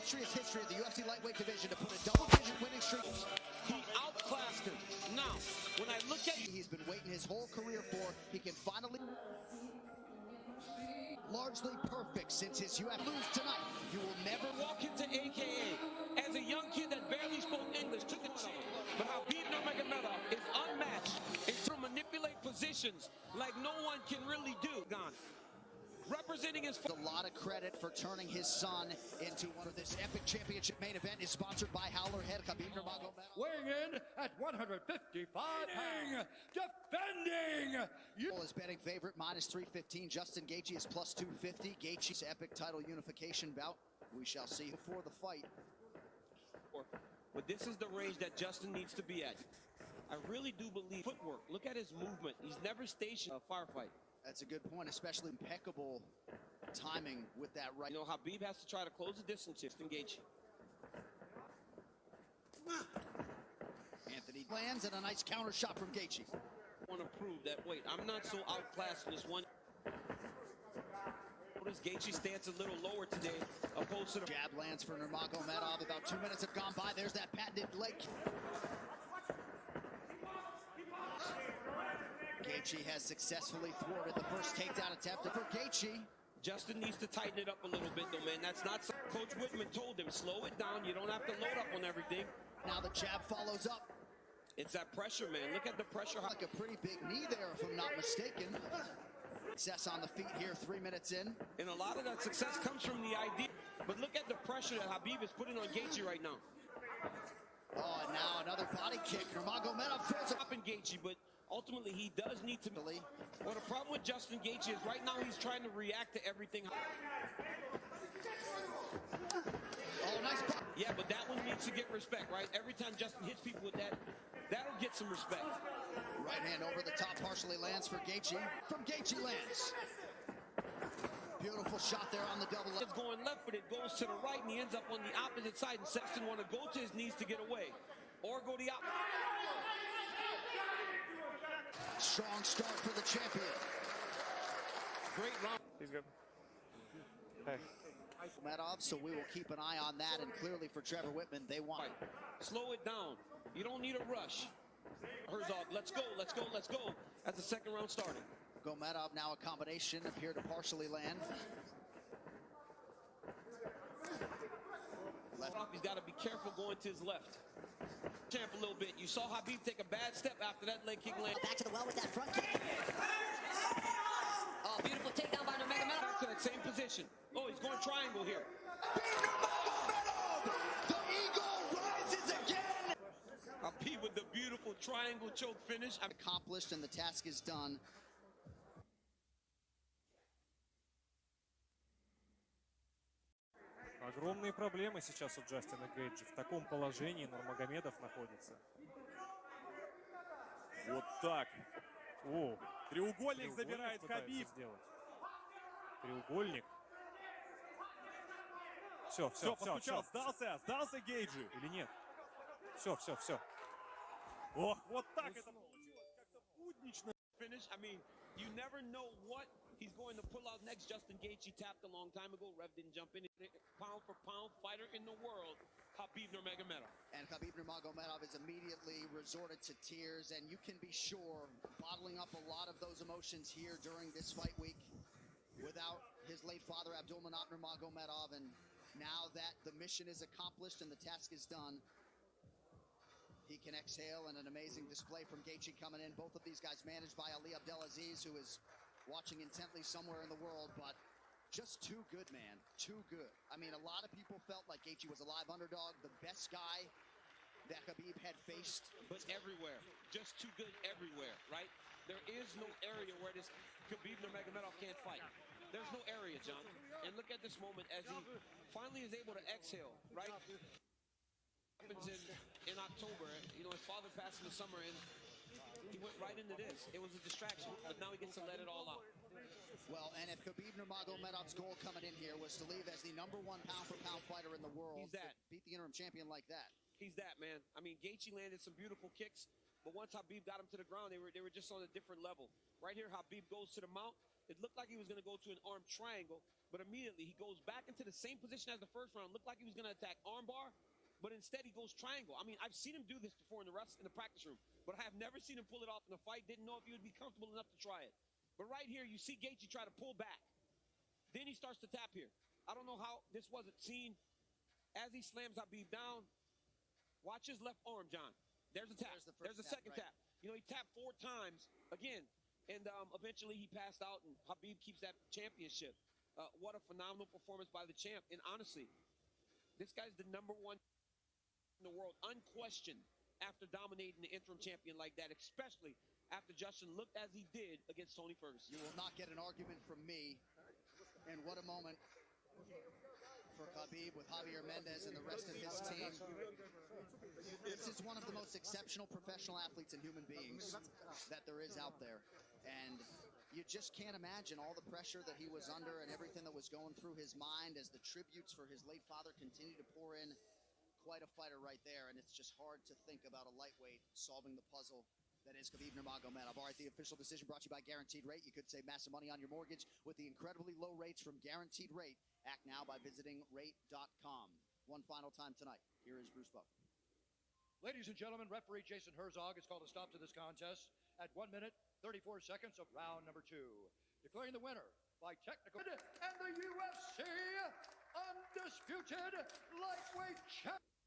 illustrious history of the UFC lightweight division to put a double-digit winning streak. He outclassed him. Now, when I look at he's been waiting his whole career for, he can finally largely perfect since his UFC lose tonight. You will never walk into AKA as a young kid that barely spoke English, took a chance. But Khabib Nurmagomedov is unmatched in to manipulate positions like no one can really do. Gone. Representing his a lot of credit for turning his son into one of this epic championship main event is sponsored by Howler Head Khabib Nurmagomedov. Weighing in at 155 pounds, defending is betting favorite -315. Justin Gaethje is +250. Gaethje's epic title unification bout. We shall see before the fight. But this is the range that Justin needs to be at. I really do believe footwork. Look at his movement. He's never stationed a firefight. That's a good point, especially impeccable timing with that right. You know, Khabib has to try to close the distance. Justin Gaethje. Anthony lands and a nice counter shot from Gaethje. I want to prove that, wait, I'm not so outclassed in this one. Notice Gaethje stance a little lower today, opposed to the jab lands for Nurmagomedov. About 2 minutes have gone by. There's that patented leg. Gaethje has successfully thwarted the first takedown attempt for Gaethje. Justin needs to tighten it up a little bit, though, man. That's not something Coach Whitman told him. Slow it down. You don't have to load up on everything. Now the jab follows up. It's that pressure, man. Look at the pressure. Like a pretty big knee there, if I'm not mistaken. Success on the feet here 3 minutes in. And a lot of that success comes from the idea. But look at the pressure that Khabib is putting on Gaethje right now. Oh, and now another body kick. Nurmagomedov throws up in Gaethje, but ultimately he does need to. Well, the problem with Justin Gaethje is right now he's trying to react to everything. Oh, nice. Yeah, but that one needs to get respect, right? Every time Justin hits people with that, that'll get some respect. Right hand over the top partially lands for Gaethje. From Gaethje lands. Beautiful shot there on the double. It's going left, but it goes to the right, and he ends up on the opposite side. And Sexton want to go to his knees to get away, or go the opposite. Strong start for the champion. Great round. He's good. Hey. Medov, so we will keep an eye on that, and clearly for Trevor Whitman, they want it. Slow it down. You don't need a rush. Herzog, let's go, let's go, let's go. As the second round started. Gomedov now a combination, appear to partially land. Left. He's got to be careful going to his left. Champ a little bit. You saw Khabib take a bad step after that leg kick land. Back to the well with that front kick. Oh, beautiful takedown by Nurmagomedov. Back to that same position. Oh, he's going triangle here. The eagle rises again. Khabib with the beautiful triangle choke finish. Accomplished and the task is done. Огромные проблемы сейчас у Джастина Гейджи. В таком положении Нурмагомедов находится. Вот так. О, треугольник забирает Хабиб. Треугольник. Все, постучал, сдался Гейджи или нет? Все. Ох, вот так это получилось, как-то буднично. Finish. I mean, you never know what he's going to pull out next. Justin Gaethje tapped a long time ago. Rev didn't jump in. Pound for pound fighter in the world, Khabib Nurmagomedov. And Khabib Nurmagomedov is immediately resorted to tears, and you can be sure bottling up a lot of those emotions here during this fight week without his late father Abdulmanap Nurmagomedov. And now that the mission is accomplished and the task is done, he can exhale, and an amazing display from Gaethje coming in. Both of these guys managed by Ali Abdelaziz, who is watching intently somewhere in the world, but just too good, man. Too good. I mean, a lot of people felt like Gaethje was a live underdog, the best guy that Khabib had faced. But everywhere. Just too good everywhere, right? There is no area where this Khabib Nurmagomedov can't fight. There's no area, John. And look at this moment as he finally is able to exhale, right? Happens in October. You know, his father passed in the summer, and he went right into this. It was a distraction, but now he gets to let it all out. Well, and if Khabib Nurmagomedov's goal coming in here was to leave as the #1 pound-for-pound fighter in the world, he's that. Beat the interim champion like that. He's that, man. I mean, Gaethje landed some beautiful kicks, but once Khabib got him to the ground, they were just on a different level. Right here, Khabib goes to the mount. It looked like he was going to go to an arm triangle, but immediately he goes back into the same position as the first round. Looked like he was going to attack armbar, but instead he goes triangle. I mean, I've seen him do this before in the practice room, but I have never seen him pull it off in a fight. Didn't know if he would be comfortable enough to try it. But right here, you see Gaethje try to pull back. Then he starts to tap here. I don't know how this wasn't seen. As he slams Khabib down, watch his left arm, John. There's a tap. There's a second tap. You know, he tapped 4 times again, and eventually he passed out, and Khabib keeps that championship. What a phenomenal performance by the champ. And honestly, this guy's the #1 in the world, unquestioned, after dominating the interim champion like that, especially after Justin looked as he did against Tony Ferguson. You will not get an argument from me. And what a moment for Khabib with Javier Mendez and the rest of his team. This is one of the most exceptional professional athletes and human beings that there is out there. And you just can't imagine all the pressure that he was under and everything that was going through his mind as the tributes for his late father continue to pour in. Quite a fighter right there, and it's just hard to think about a lightweight solving the puzzle that is Khabib Nurmagomedov. All right, the official decision brought to you by Guaranteed Rate. You could save massive money on your mortgage with the incredibly low rates from Guaranteed Rate. Act now by visiting rate.com. One final time tonight. Here is Bruce Buffer. Ladies and gentlemen, referee Jason Herzog has called a stop to this contest at 1 minute, 34 seconds of round number 2. Declaring the winner by technical and the UFC Undisputed Lightweight Champion.